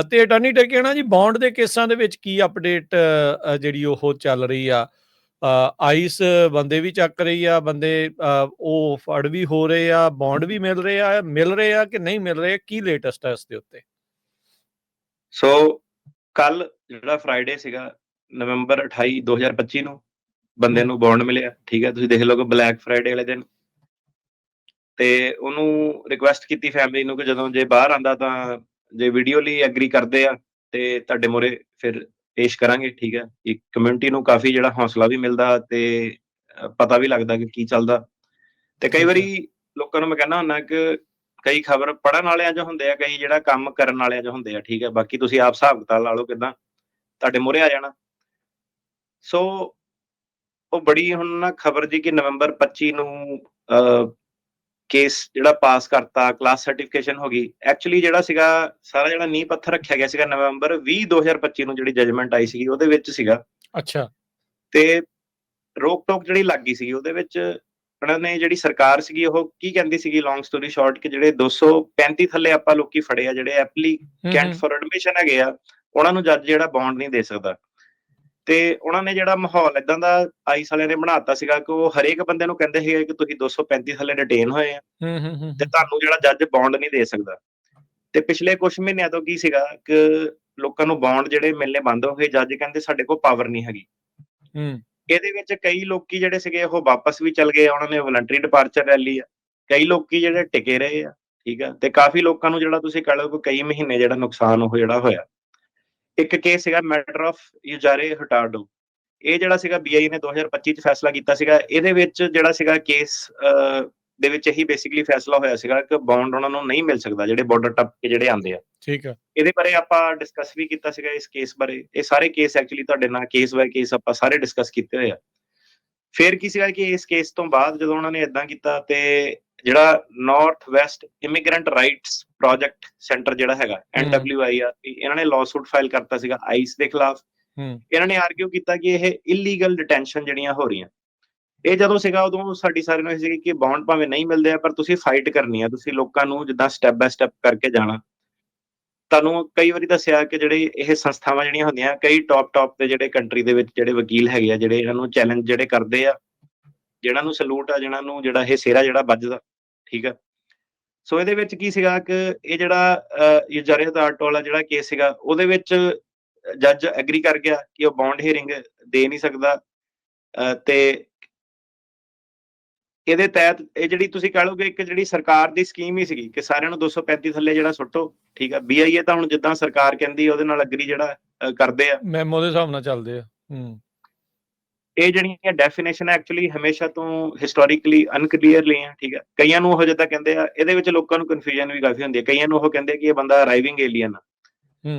ਤੇ ਅਟਾਰਨੀ ਟਕੇਣਾ ਜੀ, ਬੌਂਡ ਦੇ ਕੇਸਾਂ ਦੇ ਵਿੱਚ ਕੀ ਅਪਡੇਟ ਜਿਹੜੀ ਉਹ ਚੱਲ ਰਹੀ ਆ? ਆਈਸ ਬੰਦੇ ਵੀ ਚੱਕ ਰਹੀ ਆ, ਬੰਦੇ ਉਹ ਫੜ ਵੀ ਹੋ ਰਹੇ ਆ, ਬੌਂਡ ਵੀ ਮਿਲ ਰਹੇ ਆ ਕਿ ਨਹੀਂ ਮਿਲ ਰਹੇ? ਕੀ ਲੇਟੈਸਟ ਹੈ ਇਸ ਦੇ ਉੱਤੇ? ਸੋ ਕੱਲ ਜਿਹੜਾ ਫਰਾਈਡੇ ਸੀਗਾ, ਨਵੰਬਰ 28 2025 ਨੂੰ ਬੰਦੇ ਨੂੰ ਬੌਂਡ ਮਿਲਿਆ। ਠੀਕ ਹੈ, ਤੁਸੀਂ ਦੇਖ ਲਓ ਕਿ ਬਲੈਕ ਫਰਾਈਡੇ ਵਾਲੇ ਦਿਨ, ਤੇ ਉਹਨੂੰ ਰਿਕੁਐਸਟ ਕੀਤੀ ਫੈਮਿਲੀ ਨੂੰ ਕਿ ਜਦੋਂ ਜੇ ਬਾਹਰ ਆਂਦਾ ਤਾਂ ਜੇ ਵੀਡੀਓ ਲਈ ਐਗਰੀ ਕਰਦੇ ਆ ਤੇ ਤੁਹਾਡੇ ਮੂਹਰੇ ਫਿਰ ਪੇਸ਼ ਕਰਾਂਗੇ। ਠੀਕ ਹੈ, ਇੱਕ ਕਮਿਊਨਿਟੀ ਨੂੰ ਕਾਫੀ ਜਿਹੜਾ ਹੌਸਲਾ ਵੀ ਮਿਲਦਾ ਤੇ ਪਤਾ ਵੀ ਲੱਗਦਾ ਕਿ ਕੀ ਚੱਲਦਾ। ਤੇ ਕਈ ਵਾਰੀ ਲੋਕਾਂ ਨੂੰ ਮੈਂ ਕਹਿੰਦਾ ਹੁੰਦਾ ਕਿ ਕਈ ਖਬਰ ਪੜ੍ਹਨ ਵਾਲਿਆਂ 'ਚ ਹੁੰਦੇ ਆ, ਕਈ ਜਿਹੜਾ ਕੰਮ ਕਰਨ ਵਾਲਿਆਂ 'ਚ ਹੁੰਦੇ ਆ। ਠੀਕ ਹੈ, ਬਾਕੀ ਤੁਸੀਂ ਆਪ ਹਿਸਾਬ ਕਿਤਾਬ ਲਾ ਲਓ ਕਿੱਦਾਂ ਤੁਹਾਡੇ ਮੂਹਰੇ ਆ ਜਾਣਾ। ਸੋ ਉਹ ਬੜੀ ਹੁਣ ਨਾ ਖਬਰ ਜੀ ਕਿ ਨਵੰਬਰ 25 ਨੂੰ ਕੇਸ ਜਿਹੜਾ ਪਾਸ ਕਰਤਾ, ਕਲਾਸ ਸਰਟੀਫਿਕੇਸ਼ਨ ਹੋ ਗਈ। ਐਕਚੁਅਲੀ ਜਿਹੜਾ ਸੀਗਾ ਸਾਰਾ ਜਿਹੜਾ ਨੀਂਹ ਪੱਥਰ ਰੱਖਿਆ ਗਿਆ ਸੀਗਾ ਨਵੰਬਰ 20 2025 ਨੂੰ ਜਿਹੜੀ ਜਜਮੈਂਟ ਆਈ ਸੀਗੀ ਉਹਦੇ ਵਿੱਚ ਸੀਗਾ। ਅੱਛਾ। ਤੇ ਰੋਕ ਟੋਕ ਜਿਹੜੀ ਲੱਗ ਗਈ ਸੀਗੀ ਉਹਦੇ ਵਿੱਚ ਉਹਨਾਂ ਨੇ, ਜਿਹੜੀ ਸਰਕਾਰ ਸੀਗੀ ਉਹ ਕੀ ਕਹਿੰਦੀ ਸੀਗੀ, ਲੌਂਗ ਸਟੋਰੀ ਸ਼ਾਰਟ, ਕਿ ਜਿਹੜੇ 235 ਥੱਲੇ ਆਪਾਂ ਲੋਕੀ ਫੜੇ ਆ ਜਿਹੜੇ ਐਪਲੀਕੈਂਟ ਫॉर ਐਡਮਿਸ਼ਨ ਹੈਗੇ ਆ, ਉਹਨਾਂ ਨੂੰ ਜੱਜ ਜਿਹੜਾ ਬੌਂਡ ਨਹੀਂ ਦੇ ਸਕਦਾ। ਤੇ ਉਹਨਾਂ ਨੇ ਜਿਹੜਾ ਮਾਹੌਲ ਇਦਾਂ ਦਾ ਆਈਸ ਵਾਲਿਆਂ ਨੇ ਬਣਾਤਾ ਸੀਗਾ ਕਿ ਉਹ ਹਰੇਕ ਬੰਦੇ ਨੂੰ ਕਹਿੰਦੇ ਸੀਗੇ ਕਿ ਤੁਸੀਂ 235 ਥੱਲੇ ਡਿਟੇਨ ਹੋਏ ਆ ਤੇ ਤੁਹਾਨੂੰ ਜਿਹੜਾ ਜੱਜ ਬੌਂਡ ਨਹੀਂ ਦੇ ਸਕਦਾ। ਤੇ ਪਿਛਲੇ ਕੁਝ ਮਹੀਨਿਆਂ ਤੋਂ ਕੀ ਸੀਗਾ ਕਿ ਲੋਕਾਂ ਨੂੰ ਬੌਂਡ ਜਿਹੜੇ ਮਿਲਣੇ ਬੰਦ ਹੋ ਗਏ। ਜੱਜ ਕਹਿੰਦੇ ਸਾਡੇ ਕੋਲ ਪਾਵਰ ਨਹੀਂ ਹੈਗੀ। ਇਹਦੇ ਵਿੱਚ ਕਈ ਲੋਕੀ ਜਿਹੜੇ ਸੀਗੇ ਉਹ ਵਾਪਸ ਵੀ ਚਲ ਗਏ, ਉਹਨਾਂ ਨੇ ਵਲੰਟਰੀ ਡਿਪਾਰਚਰ ਲੈ ਲਈ ਆ। ਕਈ ਲੋਕੀ ਜਿਹੜੇ ਟਿਕੇ ਰਹੇ ਆ। ਠੀਕ ਆ, ਤੇ ਕਾਫੀ ਲੋਕਾਂ ਨੂੰ ਜਿਹੜਾ ਤੁਸੀਂ ਕਹ ਲਓ ਕਿ ਕਈ ਮਹੀਨੇ ਜਿਹੜਾ ਨੁਕਸਾਨ ਉਹ ਜਿਹੜਾ ਹੋਇਆ। ਇੱਕ ਕੇਸ ਸੀਗਾ ਮੈਟਰ ਆਫ ਯੂਜਾਰੇ ਹਟਾਰਡੋ, ਇਹ ਜਿਹੜਾ ਸੀਗਾ BIA ਨੇ 2025 ਚ ਫੈਸਲਾ ਕੀਤਾ ਸੀਗਾ। ਇਹਦੇ ਵਿੱਚ ਜਿਹੜਾ ਸੀਗਾ ਕੇਸ ਦੇ ਵਿੱਚ ਇਹੀ ਬੇਸਿਕਲੀ ਫੈਸਲਾ ਹੋਇਆ ਸੀਗਾ ਕਿ ਬੌਂਡ ਉਹਨਾਂ ਨੂੰ ਨਹੀਂ ਮਿਲ ਸਕਦਾ ਜਿਹੜੇ ਬਾਰਡਰ ਟੱਪ ਕੇ ਜਿਹੜੇ ਆਉਂਦੇ ਆ। ਠੀਕ ਆ, ਇਹਦੇ ਬਾਰੇ ਆਪਾਂ ਡਿਸਕਸ ਵੀ ਕੀਤਾ ਸੀਗਾ ਇਸ ਕੇਸ ਬਾਰੇ। ਇਹ ਸਾਰੇ ਕੇਸ ਐਕਚੁਅਲੀ ਤੁਹਾਡੇ ਨਾਲ ਕੇਸ ਬਾਈ ਕੇਸ ਆਪਾਂ ਸਾਰੇ ਡਿਸਕਸ ਕੀਤੇ ਹੋਏ ਆ। ਫਿਰ ਕੀ ਸੀਗਾ ਕਿ ਇਸ ਕੇਸ ਤੋਂ ਬਾਅਦ ਜਦੋਂ ਉਹਨਾਂ ਨੇ ਇਦਾਂ ਕੀਤਾ ਤੇ ਜਿਹੜਾ north West immigrant rights project centre ਜਿਹੜਾ ਹੈਗਾ NWIRP, ਇਹਨਾਂ ਨੇ ਲਾਅਸੂਟ ਫਾਈਲ ਕਰਤਾ ਸੀਗਾ ਆਈਸ ਦੇ ਖਿਲਾਫ। ਇਹਨਾਂ ਨੇ ਆਰਗਿਊ ਕੀਤਾ ਕਿ ਇਹ ਇਲੀਗਲ ਡਿਟੈਂਸ਼ਨ ਜਿਹੜੀਆਂ ਹੋ ਰਹੀਆਂ, ਇਹ ਜਦੋਂ ਸੀਗਾ ਉਦੋਂ ਸਾਡੀ ਸਾਰਿਆਂ ਨੂੰ ਇਹ ਸੀਗੀ ਕਿ ਬੌਂਡ ਭਾਵੇਂ ਨਹੀਂ ਮਿਲਦੇ ਆ ਪਰ ਤੁਸੀਂ ਫਾਈਟ ਕਰਨੀ ਆ, ਤੁਸੀਂ ਲੋਕਾਂ ਨੂੰ ਜਿੱਦਾਂ ਸਟੈਪ ਬਾय ਸਟੈਪ ਕਰਕੇ ਜਾਣਾ। ਤੁਹਾਨੂੰ ਕਈ ਵਾਰੀ ਦੱਸਿਆ ਕਿ ਜਿਹੜੇ ਇਹ ਸੰਸਥਾਵਾਂ ਜਿਹੜੀਆਂ ਹੁੰਦੀਆਂ, ਕਈ ਟੌਪ ਦੇ ਜਿਹੜੇ ਕੰਟਰੀ ਦੇ ਵਿੱਚ ਜਿਹੜੇ ਵਕੀਲ ਹੈਗੇ ਆ, ਜਿਹੜੇ ਇਹਨਾਂ ਨੂੰ ਚੈਲੰਜ ਜਿਹੜੇ ਕਰਦੇ ਆ, ਜਿਹਨਾਂ ਨੂੰ ਸਲੂਟ ਆ, ਜਿਹਨਾਂ ਨੂੰ ਜਿਹੜਾ ਇਹ ਸਿਹਰਾ ਜਿਹੜਾ ਵੱਜਦਾ। ਠੀਕ ਆ, ਸੋ ਇਹਦੇ ਵਿੱਚ ਕੀ ਸੀਗਾ ਕਿ ਇਹ ਜਿਹੜਾ ਯੂਜਾਰੇ ਹਟਾਰਡੋ ਵਾਲਾ ਜਿਹੜਾ ਕੇਸ ਸੀਗਾ ਉਹਦੇ ਵਿੱਚ ਜੱਜ ਐਗਰੀ ਕਰ ਗਿਆ ਕਿ ਉਹ ਬੌਂਡ ਹੀਅਰਿੰਗ ਦੇ ਨਹੀਂ ਸਕਦਾ। ਤੇ ਇਹਦੇ ਤਹਿਤ ਇਹ ਜਿਹੜੀ ਤੁਸੀਂ ਕਹ ਲਓਗੇ ਇੱਕ ਜਿਹੜੀ ਸਰਕਾਰ ਦੀ ਸਕੀਮ ਹੀ ਸੀਗੀ ਕਿ ਸਾਰਿਆਂ ਨੂੰ 235 ਥੱਲੇ ਜਿਹੜਾ ਸੁੱਟੋ। ਠੀਕ ਆ, BIA ਤਾਂ ਹੁਣ ਜਿੱਦਾਂ ਸਰਕਾਰ ਕਹਿੰਦੀ ਉਹਦੇ ਨਾਲ ਐਗਰੀ ਜਿਹੜਾ ਕਰਦੇ ਆ, ਮੈਮੋ ਦੇ ਹਿਸਾਬ ਨਾਲ ਚੱਲਦੇ ਆ। ਇਹ ਜਿਹੜੀਆਂ ਡੈਫੀਨੇਸ਼ਨ ਐਕਚੁਅਲੀ ਹਮੇਸ਼ਾ ਤੋਂ ਹਿਸਟੋਰੀਕਲੀ ਅਨਕਲੀਅਰ ਲਈ ਆ। ਠੀਕ ਆ, ਕਈਆਂ ਨੂੰ ਉਹ ਜਿੱਦਾਂ ਕਹਿੰਦੇ ਆ, ਇਹਦੇ ਵਿੱਚ ਲੋਕਾਂ ਨੂੰ ਕਨਫਿਊਜ਼ਨ ਵੀ ਕਾਫੀ ਹੁੰਦੀ ਹੈ। ਕਈਆਂ ਨੂੰ ਉਹ ਕਹਿੰਦੇ ਕਿ ਇਹ ਬੰਦਾ ਅਰਾਈਵਿੰਗ ਏਲੀਅਨ ਆ।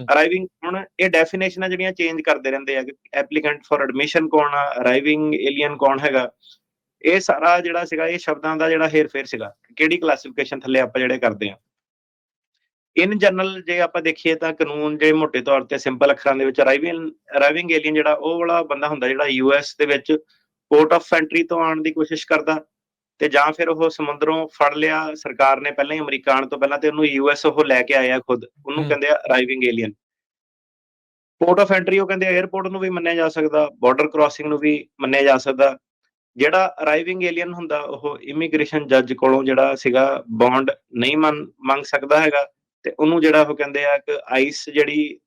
ਅਰਾਈਵਿੰਗ, ਹੁਣ ਇਹ ਡੈਫੀਨੇਸ਼ਨਾਂ ਜਿਹੜੀਆਂ ਚੇਂਜ ਕਰਦੇ ਰਹਿੰਦੇ ਆ ਕਿ ਐਪਲੀਕੈਂਟ ਫॉर ਐਡਮਿਸ਼ਨ ਕੌਣ ਆ, ਅਰਾਈਵਿੰਗ ਏਲੀਅਨ ਕੌਣ ਹੈਗਾ। ਇਹ ਸਾਰਾ ਜਿਹੜਾ ਸੀਗਾ ਇਹ ਸ਼ਬਦਾਂ ਦਾ ਜਿਹੜਾ ਹੇਰ-ਫੇਰ ਸੀਗਾ, ਕਿਹੜੀ ਕਲਾਸੀਫਿਕੇਸ਼ਨ ਥੱਲੇ ਆਪਾਂ ਜਿਹੜੇ ਕਰਦੇ ਆ। ਇਨ ਜਨਰਲ ਜੇ ਆਪਾਂ ਦੇਖੀਏ ਤਾਂ ਕਾਨੂੰਨ ਜੇ ਮੋਟੇ ਤੌਰ ਤੇ ਸਿੰਪਲ ਅੱਖਰਾਂ ਦੇ ਵਿੱਚ ਅਰਾਈਵਿੰਗ ਏਲੀਅਨ ਜਿਹੜਾ ਉਹ ਵਾਲਾ ਬੰਦਾ ਹੁੰਦਾ ਜਿਹੜਾ US ਦੇ ਵਿੱਚ ਪੋਰਟ ਆਫ ਐਂਟਰੀ ਤੋਂ ਆਉਣ ਦੀ ਕੋਸ਼ਿਸ਼ ਕਰਦਾ, ਤੇ ਜਾਂ ਫਿਰ ਉਹ ਸਮੁੰਦਰੋਂ ਫੜ ਲਿਆ ਸਰਕਾਰ ਨੇ ਪਹਿਲਾਂ ਹੀ ਅਮਰੀਕਾ ਆਉਣ ਤੋਂ ਪਹਿਲਾਂ ਤੇ ਉਹਨੂੰ US ਉਹ ਲੈ ਕੇ ਆਇਆ ਖੁਦ, ਉਹਨੂੰ ਕਹਿੰਦੇ ਆ ਅਰਾਈਵਿੰਗ ਏਲੀਅਨ। ਪੋਰਟ ਆਫ ਐਂਟਰੀ ਉਹ ਕਹਿੰਦੇ 에ਅਰਪੋਰਟ ਨੂੰ ਵੀ ਮੰਨਿਆ ਜਾ ਸਕਦਾ, ਬਾਰਡਰ ਕ੍ਰਾਸਿੰਗ ਨੂੰ ਵੀ ਮੰਨਿਆ ਜਾ ਸਕਦਾ। ਜਿਹੜਾ ਅਰਾਈਵਿੰਗ ਏਲੀਅਨ ਹੁੰਦਾ ਉਹ ਇਮੀਗ੍ਰੇਸ਼ਨ ਜੱਜ ਕੋਲੋਂ ਜਿਹੜਾ ਸੀਗਾ ਬੌਂਡ ਨਹੀਂ ਮੰਗ ਸਕਦਾ ਹੈਗਾ, ਤੇ ਉਹਨੂੰ ਜਿਹੜਾ ਉਹ ਕਹਿੰਦੇ ਆ ਕਿ ਆਈਸ ਜਿਹੜੀ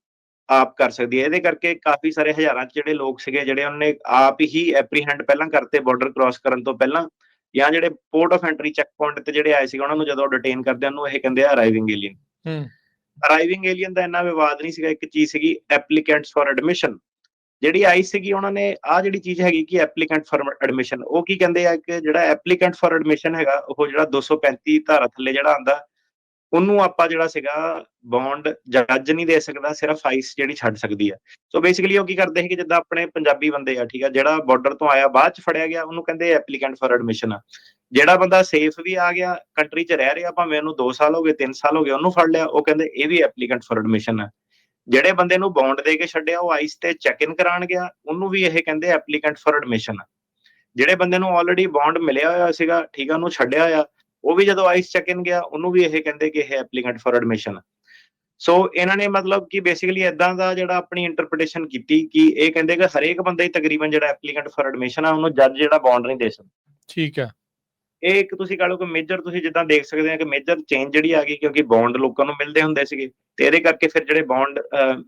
ਆਪ ਕਰ ਸਕਦੀ ਹੈ। ਇਹਦੇ ਕਰਕੇ ਕਾਫੀ ਸਾਰੇ ਹਜ਼ਾਰਾਂ 'ਚ ਜਿਹੜੇ ਲੋਕ ਸੀਗੇ ਜਿਹੜੇ ਉਹਨੇ ਆਪ ਹੀ ਐਪਰੀਹੈਂਡ ਪਹਿਲਾਂ ਕਰਤੇ ਬਾਰਡਰ ਕ੍ਰਾਸ ਕਰਨ ਤੋਂ ਪਹਿਲਾਂ, ਜਾਂ ਜਿਹੜੇ port of entry check point ਤੇ ਜਿਹੜੇ ਆਏ ਸੀਗੇ ਉਹਨਾਂ ਨੂੰ ਜਦੋਂ ਡਿਟੇਨ ਕਰਦੇ ਉਹਨੂੰ ਇਹ ਕਹਿੰਦੇ ਆ ਅਰਾਈਵਿੰਗ ਏਲੀਅਨ। ਅਰਾਈਵਿੰਗ ਏਲੀਅਨ ਦਾ ਇੰਨਾ ਵਿਵਾਦ ਨਹੀਂ ਸੀਗਾ। ਇੱਕ ਚੀਜ਼ ਸੀਗੀ ਐਪਲੀਕੈਂਟਸ ਫॉर ਐਡਮਿਸ਼ਨ, ਜਿਹੜੀ ਆਈਸ ਸੀਗੀ ਉਹਨਾਂ ਨੇ ਆਹ ਜਿਹੜੀ ਚੀਜ਼ ਹੈਗੀ ਕਿ ਐਪਲੀਕੈਂਟ ਫॉर ਐਡਮਿਸ਼ਨ, ਉਹ ਕੀ ਕਹਿੰਦੇ ਆ ਕਿ ਜਿਹੜਾ ਐਪਲੀਕੈਂਟ ਫॉर ਐਡਮਿਸ਼ਨ ਹੈਗਾ ਉਹ ਜਿਹੜਾ 235 ਧਾਰਾ ਥੱਲੇ ਜਿਹੜਾ ਆਉਂਦਾ ਉਹਨੂੰ ਆਪਾਂ ਜਿਹੜਾ ਸੀਗਾ ਬੌਂਡ ਜੱਜ ਨਹੀਂ ਦੇ ਸਕਦਾ, ਸਿਰਫ ਆਈਸ ਜਿਹੜੀ ਛੱਡ ਸਕਦੀ ਆ। ਸੋ ਬੇਸਿਕਲੀ ਉਹ ਕੀ ਕਰਦੇ ਸੀ ਕਿ ਜਿੱਦਾਂ ਆਪਣੇ ਪੰਜਾਬੀ ਬੰਦੇ ਆ, ਠੀਕ ਆ, ਜਿਹੜਾ ਬਾਰਡਰ ਤੋਂ ਆਇਆ ਬਾਅਦ ਚ ਫੜਿਆ ਗਿਆ ਉਹਨੂੰ ਕਹਿੰਦੇ ਐਪਲੀਕੈਂਟ ਫॉर ਐਡਮਿਸ਼ਨ ਆ। ਜਿਹੜਾ ਬੰਦਾ ਸੇਫ ਵੀ ਆ ਗਿਆ, ਕੰਟਰੀ 'ਚ ਰਹਿ ਰਿਹਾ, ਭਾਵੇਂ ਉਹਨੂੰ 2 ਸਾਲ ਹੋ ਗਏ 3 ਸਾਲ ਹੋ ਗਏ, ਉਹਨੂੰ ਫੜ ਲਿਆ, ਉਹ ਕਹਿੰਦੇ ਇਹ ਵੀ ਐਪਲੀਕੈਂਟ ਫॉर ਐਡਮਿਸ਼ਨ ਆ। ਜਿਹੜੇ ਬੰਦੇ ਨੂੰ ਬੌਂਡ ਦੇ ਕੇ ਛੱਡਿਆ ਉਹ ਆਈਸ ਤੇ ਚੈੱਕ ਇਨ ਕਰਾਉਣ ਗਿਆ, ਉਹਨੂੰ ਵੀ ਇਹ ਕਹਿੰਦੇ ਐਪਲੀਕੈਂਟ ਫॉर ਐਡਮਿਸ਼ਨ ਆ। ਜਿਹੜੇ ਬੰਦੇ ਨੂੰ ਆਲਰੇਡੀ ਬੌਂਡ ਮਿਲਿਆ ਹੋਇਆ ਸੀਗਾ, ਠੀਕ ਆ, ਉਹਨੂੰ ਛੱਡਿਆ ਹੋਇਆ, ਉਹ ਵੀ ਜਦੋਂ ਆਈਸ ਚੈੱਕ ਇਨ ਗਿਆ ਉਹਨੂੰ ਵੀ ਇਹ ਕਹਿੰਦੇ ਕਿ ਇਹ ਐਪਲੀਕੈਂਟ ਫॉर ਐਡਮਿਸ਼ਨ ਆ। ਸੋ ਇਹਨਾਂ ਨੇ ਮਤਲਬ ਕਿ ਬੇਸਿਕਲੀ ਏਦਾਂ ਦਾ ਜਿਹੜਾ ਆਪਣੀ ਇੰਟਰਪ੍ਰੀਟੇਸ਼ਨ ਕੀਤੀ ਕਿ ਇਹ ਕਹਿੰਦੇ ਕਿ ਹਰੇਕ ਬੰਦਾ ਹੀ ਤਕਰੀਬਨ ਜਿਹੜਾ ਐਪਲੀਕੈਂਟ ਫॉर ਐਡਮਿਸ਼ਨ ਆ ਉਹਨੂੰ ਜੱਜ ਜਿਹੜਾ ਬੌਂਡ ਨਹੀਂ ਦੇ ਸਕਦਾ। ਠੀਕ ਹੈ। ਇਹ ਇੱਕ ਤੁਸੀਂ ਕਹ ਲਓ ਕਿ ਮੇਜਰ ਤੁਸੀਂ ਜਿੱਦਾਂ ਦੇਖ ਸਕਦੇ ਆ ਕਿ ਮੇਜਰ ਚੇਂਜ ਜਿਹੜੀ ਆ ਗਈ, ਕਿਉਂਕਿ ਬੌਂਡ ਲੋਕਾਂ ਨੂੰ ਮਿਲਦੇ ਹੁੰਦੇ ਸੀਗੇ ਤੇ ਇਹਦੇ ਕਰਕੇ ਫਿਰ ਜਿਹੜੇ ਬੌਂਡ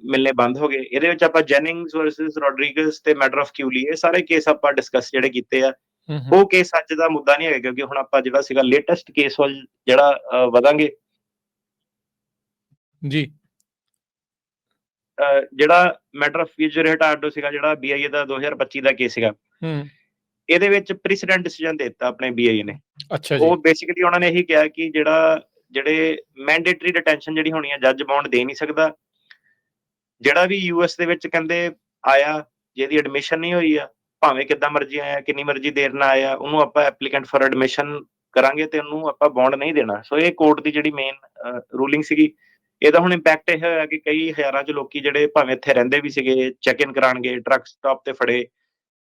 ਮਿਲਨੇ ਬੰਦ ਹੋ ਗਏ। ਇਹਦੇ ਵਿੱਚ ਆਪਾਂ ਜੈਨਿੰਗਸ ਵਰਸਸ ਰੋਡਰੀਗਸ ਤੇ ਮੈਟਰ ਆਫ ਕਿਊਲੀ ਇਹ ਸਾਰੇ ਕੇਸ ਆਪਾਂ ਡਿਸਕਸ ਜਿਹੜੇ ਕੀਤੇ ਆ। ਉਹ ਕੇਸ ਅੱਜ ਦਾ ਮੁੱਦਾ ਨਹੀਂ ਹੈਗਾ, ਕਿਉਂਕਿ ਹੁਣ ਆਪਾਂ ਜਿਹੜਾ ਸੀਗਾ ਲੇਟੈਸਟ ਕੇਸ ਵੱਲ ਜਿਹੜਾ ਵਧਾਂਗੇ। ਜੀ ਜਿਹੜਾ ਮੈਟਰ ਆਫ ਫਿਊਚਰ ਰਿਟਾਰਡੋ ਸੀਗਾ, ਜਿਹੜਾ BIA ਦਾ 2025 ਦਾ ਕੇਸ ਸੀਗਾ, ਇਹਦੇ ਵਿੱਚ ਪ੍ਰੈਸੀਡੈਂਟ ਡਿਸੀਜਨ ਦਿੱਤਾ ਆਪਣੇ BIA ਨੇ। ਅੱਛਾ ਜੀ। ਉਹ ਬੇਸਿਕਲੀ ਉਹਨਾਂ ਨੇ ਇਹੀ ਕਿਹਾ ਕਿ ਜਿਹੜੇ ਮੈਂਡੇਟਰੀ ਡਿਟੈਂਸ਼ਨ ਜਿਹੜੀ ਹੋਣੀ ਆ, ਜੱਜ ਬੌਂਡ ਦੇ ਨਹੀਂ ਸਕਦਾ। ਜਿਹੜਾ ਵੀ US ਦੇ ਵਿੱਚ ਕਹਿੰਦੇ ਆਇਆ, ਜਿਹਦੀ ਐਡਮਿਸ਼ਨ ਨਹੀਂ ਹੋਈ ਆ, ਭਾਵੇਂ ਕਿੱਦਾਂ ਮਰਜ਼ੀ ਆਇਆ, ਕਿੰਨੀ ਮਰਜ਼ੀ ਦੇਰ ਨਾਲ ਆਇਆ, ਉਹਨੂੰ ਆਪਾਂ ਐਪਲੀਕੈਂਟ ਫॉर ਐਡਮਿਸ਼ਨ ਕਰਾਂਗੇ ਤੇ ਉਹਨੂੰ ਆਪਾਂ ਬੌਂਡ ਨਹੀਂ ਦੇਣਾ। ਸੋ ਇਹ ਕੋਰਟ ਦੀ ਜਿਹੜੀ ਮੇਨ ਰੂਲਿੰਗ ਸੀਗੀ। ਇਹਦਾ ਹੁਣ ਇੰਪੈਕਟ ਇਹ ਹੋਇਆ ਕਿ ਕਈ ਹਜ਼ਾਰਾਂ ਚ ਲੋਕੀ ਜਿਹੜੇ ਭਾਵੇਂ ਇੱਥੇ ਰਹਿੰਦੇ ਵੀ ਸੀਗੇ, ਚੈੱਕ ਇਨ ਕਰਾਣਗੇ, ਟਰੱਕ ਸਟਾਪ ਤੇ ਫੜੇ,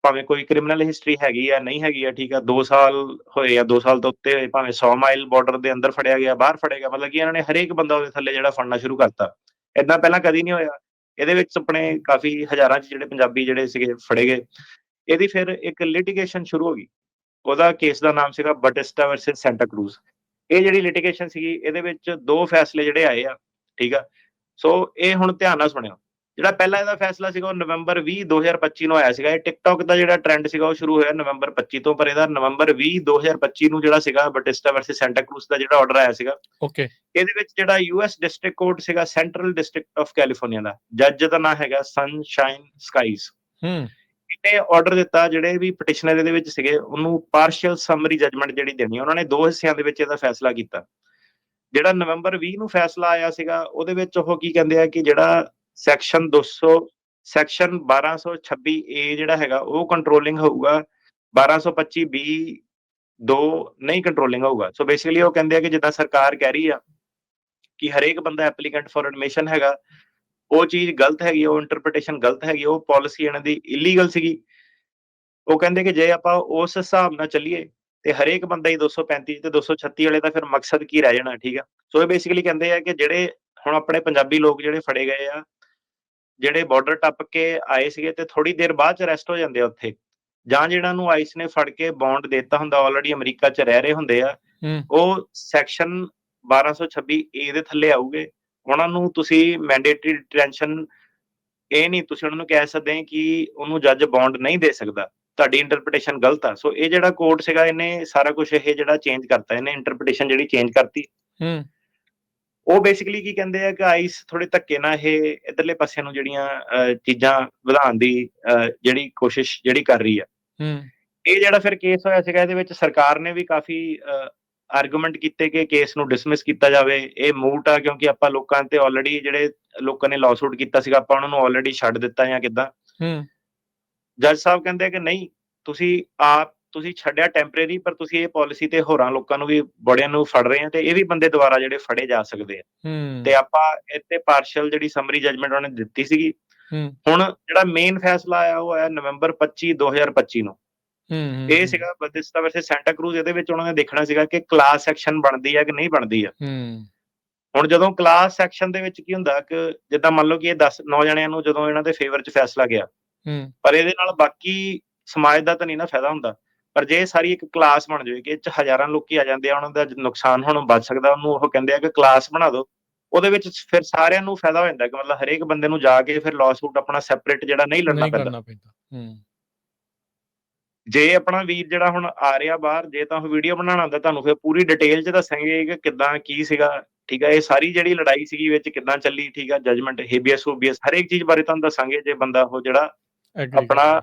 ਭਾਵੇਂ ਕੋਈ ਕ੍ਰਿਮੀਨਲ ਹਿਸਟਰੀ ਹੈਗੀ ਆ ਨਹੀਂ ਹੈਗੀ ਆ, ਠੀਕ ਆ, 2 ਸਾਲ ਹੋਏ ਆ, 2 ਸਾਲ ਤੋਂ ਉੱਤੇ ਹੋਏ, ਭਾਵੇਂ 100 ਮਾਈਲ ਬਾਰਡਰ ਦੇ ਅੰਦਰ ਫੜਿਆ ਗਿਆ, ਬਾਹਰ ਫੜਿਆ ਗਿਆ, ਮਤਲਬ ਕਿ ਇਹਨਾਂ ਨੇ ਹਰੇਕ ਬੰਦਾ ਉਹਦੇ ਥੱਲੇ ਜਿਹੜਾ ਫੜਨਾ ਸ਼ੁਰੂ ਕਰਤਾ। ਏਦਾਂ ਪਹਿਲਾਂ ਕਦੀ ਨਹੀਂ ਹੋਇਆ। ਇਹਦੇ ਵਿੱਚ ਆਪਣੇ ਕਾਫੀ ਹਜ਼ਾਰਾਂ ਚ ਜਿਹੜੇ ਪੰਜਾਬੀ ਜਿਹੜੇ ਸੀਗੇ ਫੜੇ ਗਏ। ਇਹਦੀ ਫਿਰ ਇੱਕ ਲਿਟੀਗੇਸ਼ਨ ਸ਼ੁਰੂ ਹੋ ਗਈ। ਉਹਦਾ ਕੇਸ ਦਾ ਨਾਮ ਸੀਗਾ ਬਟਿਸਟਾ ਵਰਸਸ ਸੈਂਟਾ ਕਰੂਜ਼। ਇਹ ਜਿਹੜੀ ਲਿਟੀਗੇਸ਼ਨ ਸੀਗੀ, ਇਹਦੇ ਵਿੱਚ 2 ਫੈਸਲੇ ਜਿਹੜੇ ਆਏ ਆ, ਠੀਕ ਆ। ਸੋ ਇਹ ਹੁਣ ਧਿਆਨ ਨਾਲ ਸੁਣਿਓ। ਜਿਹੜਾ ਪਹਿਲਾ ਇਹਦਾ ਫੈਸਲਾ ਸੀਗਾ ਉਹ ਨਵੰਬਰ 20 2025 ਨੂੰ ਆਇਆ ਸੀਗਾ। ਇਹ ਟਿਕਟੌਕ ਦਾ ਜਿਹੜਾ ਟ੍ਰੈਂਡ ਸੀਗਾ ਉਹ ਸ਼ੁਰੂ ਹੋਇਆ ਨਵੰਬਰ 25 ਤੋਂ, ਪਰ ਇਹਦਾ ਨਵੰਬਰ 20 2025 ਨੂੰ ਜਿਹੜਾ ਸੀਗਾ ਬਟਿਸਟਾ ਵਰਸਸ ਸੈਂਟਾ ਕਰੂਜ਼ ਦਾ ਜਿਹੜਾ ਆਰਡਰ ਆਇਆ ਸੀਗਾ। ਓਕੇ। ਇਹਦੇ ਵਿੱਚ ਜਿਹੜਾ US ਡਿਸਟ੍ਰਿਕਟ ਕੋਰਟ ਸੀਗਾ, ਸੈਂਟਰਲ ਡਿਸਟ੍ਰਿਕਟ ਆਫ ਕੈਲੀਫੋਰਨੀਆ ਦਾ ਜੱਜ ਦਾ ਨਾਮ ਹੈਗਾ ਸਨਸ਼ਾਈਨ ਸਕਾਈਜ਼। ਇਹਨੇ ਆਰਡਰ ਦਿੱਤਾ ਜਿਹੜੇ ਵੀ ਪਟੀਸ਼ਨਰ ਇਹਦੇ ਵਿੱਚ ਸੀਗੇ ਉਹਨੂੰ ਪਾਰਸ਼ੀਅਲ ਸਮਰੀ ਜਜਮੈਂਟ ਜਿਹੜੀ ਦੇਣੀ। ਉਹਨਾਂ ਨੇ 2 ਹਿੱਸਿਆਂ ਦੇ ਵਿੱਚ ਇਹਦਾ ਫੈਸਲਾ ਕੀਤਾ। ਜਿਹੜਾ ਨਵੰਬਰ 20 ਨੂੰ ਫੈਸਲਾ ਆਇਆ ਸੀਗਾ ਉਹਦੇ ਵਿੱਚ ਉਹ ਕੀ ਕਹਿੰਦੇ ਆ ਕਿ ਜਿਹੜਾ ਸੈਕਸ਼ਨ 1226A ਜਿਹੜਾ ਹੈਗਾ ਉਹ ਕੰਟਰੋਲਿੰਗ ਹੋਊਗਾ, 1225B 2 ਨਹੀਂ ਕੰਟਰੋਲਿੰਗ ਹੋਊਗਾ। ਸੋ ਬੇਸਿਕਲੀ ਉਹ ਕਹਿੰਦੇ ਆ ਕਿ ਜਿੱਦਾਂ ਸਰਕਾਰ ਕਹਿ ਰਹੀ ਆ ਕਿ ਹਰੇਕ ਬੰਦਾ ਐਪਲੀਕੈਂਟ ਫॉर ਐਡਮਿਸ਼ਨ ਹੈਗਾ, ਉਹ ਚੀਜ਼ ਗਲਤ ਹੈਗੀ, ਉਹ ਇੰਟਰਪ੍ਰੀਟੇਸ਼ਨ ਗਲਤ ਹੈਗੀ, ਉਹ ਪਾਲਿਸੀ ਇਹਨਾਂ ਦੀ ਇਲੀਗਲ ਸੀਗੀ। ਉਹ ਕਹਿੰਦੇ ਕਿ ਜੇ ਆਪਾਂ ਉਸ ਹਿਸਾਬ ਨਾਲ ਚੱਲੀਏ ਤੇ ਹਰੇਕ ਬੰਦਾ ਹੀ 235 ਤੇ 236 ਵਾਲੇ ਦਾ ਫਿਰ ਮਕਸਦ ਕੀ ਰਹਿ ਜਾਣਾ, ਠੀਕ ਆ। ਸੋ ਇਹ ਬੇਸਿਕਲੀ ਕਹਿੰਦੇ ਆ ਕਿ ਜਿਹੜੇ ਹੁਣ ਆਪਣੇ ਪੰਜਾਬੀ ਲੋਕ ਜਿਹੜੇ ਫੜੇ ਗਏ ਆ, ਜਿਹੜੇ ਬਾਰਡਰ ਟੱਪ ਕੇ ਆਏ ਸੀਗੇ ਤੇ ਥੋੜੀ ਦੇਰ ਬਾਅਦ ਚ ਅਰੈਸਟ ਹੋ ਜਾਂਦੇ ਆ ਉੱਥੇ, ਜਾਂ ਜਿਹੜਾ ਨੂੰ ਆਈਸ ਨੇ ਫੜ ਕੇ ਬੌਂਡ ਦਿੱਤਾ ਹੁੰਦਾ, ਆਲਰੇਡੀ ਅਮਰੀਕਾ ਚ ਰਹਿ ਰਹੇ ਹੁੰਦੇ ਆ, ਉਹ ਸੈਕਸ਼ਨ 1226A ਦੇ ਥੱਲੇ ਆਉਗੇ। ਉਹਨਾਂ ਨੂੰ ਤੁਸੀਂ ਮੈਂਡੇਟਰੀ ਡਿਟੈਂਸ਼ਨ ਇਹ ਨਹੀਂ ਤੁਸੀਂ ਉਹਨਾਂ ਨੂੰ ਕਹਿ ਸਕਦੇ ਕਿ ਉਹਨੂੰ ਜੱਜ ਬੌਂਡ ਨਹੀਂ ਦੇ ਸਕਦਾ, ਤੁਹਾਡੀ ਇੰਟਰਪ੍ਰੀਟੇਸ਼ਨ ਗਲਤ ਆ। ਸੋ ਇਹ ਜਿਹੜਾ ਕੋਰਟ ਸੀਗਾ ਇਹਨੇ ਸਾਰਾ ਕੁਝ ਇਹ ਜਿਹੜਾ ਚੇਂਜ ਕਰਤਾ, ਇਹਨੇ ਇੰਟਰਪ੍ਰੀਟੇਸ਼ਨ ਜਿਹੜੀ ਚੇਂਜ ਕਰਤੀ। ਉਹ ਬੇਸਿਕਲੀ ਕੀ ਕਹਿੰਦੇ ਆ ਕਿ ਆਈਸ ਥੋੜੇ ਧੱਕੇ ਨਾਲ ਇਹ ਇਧਰਲੇ ਪਾਸੇ ਨੂੰ ਜਿਹੜੀਆਂ ਚੀਜ਼ਾਂ ਵਧਾਉਣ ਦੀ ਜਿਹੜੀ ਕੋਸ਼ਿਸ਼ ਜਿਹੜੀ ਕਰ ਰਹੀ ਆ। ਇਹ ਜਿਹੜਾ ਫਿਰ ਕੇਸ ਹੋਇਆ ਸੀਗਾ, ਇਹਦੇ ਵਿੱਚ ਸਰਕਾਰ ਨੇ ਵੀ ਕਾਫੀ ਆਰਗੂਮੈਂਟ ਕੀਤੇ ਕਿ ਕੇਸ ਨੂੰ ਡਿਸਮਿਸ ਕੀਤਾ ਜਾਵੇ, ਇਹ ਮੂਟ ਆ, ਕਿਉਂਕਿ ਆਪਾਂ ਲੋਕਾਂ ਤੇ ਆਲਰੇਡੀ ਜਿਹੜੇ ਲੋਕਾਂ ਨੇ ਲਾਅਸੂਟ ਕੀਤਾ ਸੀਗਾ ਆਪਾਂ ਉਹਨਾਂ ਨੂੰ ਆਲਰੇਡੀ ਛੱਡ ਦਿੱਤਾ ਜਾਂ ਕਿੱਦਾਂ। ਜੱਜ ਸਾਹਿਬ ਕਹਿੰਦੇ ਕਿ ਨਹੀਂ, ਤੁਸੀਂ ਛੱਡਿਆ ਟੈਂਪਰੇਰੀ, ਪਰ ਤੁਸੀਂ ਇਹ ਪਾਲਿਸੀ ਤੇ ਹੋਰਾਂ ਲੋਕਾਂ ਨੂੰ ਵੀ ਬੜਿਆਂ ਨੂੰ ਫੜ ਰਹੇ ਆ ਤੇ ਇਹ ਵੀ ਬੰਦੇ ਦੁਬਾਰਾ ਜਿਹੜੇ ਫੜੇ ਜਾ ਸਕਦੇ ਆ। ਤੇ ਆਪਾਂ ਇੱਥੇ ਪਾਰਸ਼ਲ ਜਿਹੜੀ ਸਮਰੀ ਜਜਮੈਂਟ ਉਹਨੇ ਦਿੱਤੀ ਸੀਗੀ। ਹੁਣ ਜਿਹੜਾ ਮੇਨ ਫੈਸਲਾ ਆਇਆ ਉਹ ਆਇਆ ਨਵੰਬਰ 25 2025 ਨੂੰ। ਇਹ ਸੀਗਾ ਬਟਿਸਟਾ ਵਰਸਸ ਸੈਂਟਾ ਕਰੂਜ਼। ਇਹਦੇ ਵਿੱਚ ਉਹਨਾਂ ਨੇ ਦੇਖਣਾ ਸੀਗਾ ਕਿ ਕਲਾਸ ਐਕਸ਼ਨ ਬਣਦੀ ਹੈ ਕਿ ਨਹੀਂ ਬਣਦੀ ਆ। ਹੁਣ ਜਦੋਂ ਕਲਾਸ ਐਕਸ਼ਨ ਦੇ ਵਿੱਚ ਕੀ ਹੁੰਦਾ ਕਿ ਜਿੱਦਾਂ ਮੰਨ ਲਓ ਕਿ ਇਹ 9 ਜਣਿਆਂ ਨੂੰ ਜਦੋਂ ਇਹਨਾਂ ਦੇ ਫੇਵਰ ਚ ਫੈਸਲਾ ਗਿਆ, ਪਰ ਇਹਦੇ ਨਾਲ ਬਾਕੀ ਸਮਾਜ ਦਾ ਤਾਂ ਨਹੀਂ ਨਾ ਫਾਇਦਾ ਹੁੰਦਾ। ਪਰ ਜੇ ਸਾਰੀ ਇੱਕ ਕਲਾਸ ਬਣ ਜਾਵੇ ਕਿ ਇਹ ਚ ਹਜ਼ਾਰਾਂ ਲੋਕੀ ਆ ਜਾਂਦੇ ਆ, ਉਹਨਾਂ ਦਾ ਨੁਕਸਾਨ ਹੁਣ ਬਚ ਸਕਦਾ, ਉਹਨੂੰ ਉਹ ਕਹਿੰਦੇ ਆ ਕਿ ਕਲਾਸ ਬਣਾ ਦਿਓ। ਉਹਦੇ ਵਿੱਚ ਫਿਰ ਸਾਰਿਆਂ ਨੂੰ ਫਾਇਦਾ ਹੋ ਜਾਂਦਾ ਕਿ ਮਤਲਬ ਹਰੇਕ ਬੰਦੇ ਨੂੰ ਜਾ ਕੇ ਫਿਰ ਲਾਅਸੂਟ ਆਪਣਾ ਸੈਪਰੇਟ ਜਿਹੜਾ ਨਹੀਂ ਲੜਨਾ ਪੈਂਦਾ। ਜੇ ਆਪਣਾ ਵੀਰ ਜਿਹੜਾ ਹੁਣ ਆ ਰਿਹਾ ਬਾਹਰ, ਜੇ ਤਾਂ ਉਹ ਵੀਡੀਓ ਬਣਾਉਣਾ ਹੁੰਦਾ ਤੁਹਾਨੂੰ ਫਿਰ ਪੂਰੀ ਡਿਟੇਲ ਚ ਦੱਸਾਂਗੇ ਕਿ ਕਿੱਦਾਂ ਕੀ ਸੀਗਾ, ਠੀਕ ਆ। ਇਹ ਸਾਰੀ ਜਿਹੜੀ ਲੜਾਈ ਸੀਗੀ ਵਿੱਚ ਕਿੱਦਾਂ ਚੱਲੀ, ਠੀਕ ਆ, ਜਜਮੈਂਟ, ਹੇਬੀਅਸ ਹੂਬੀਅਸ, ਹਰੇਕ ਚੀਜ਼ ਬਾਰੇ ਤੁਹਾਨੂੰ ਦੱਸਾਂਗੇ ਜੇ ਬੰਦਾ ਉਹ ਜਿਹੜਾ ਆਪਣਾ।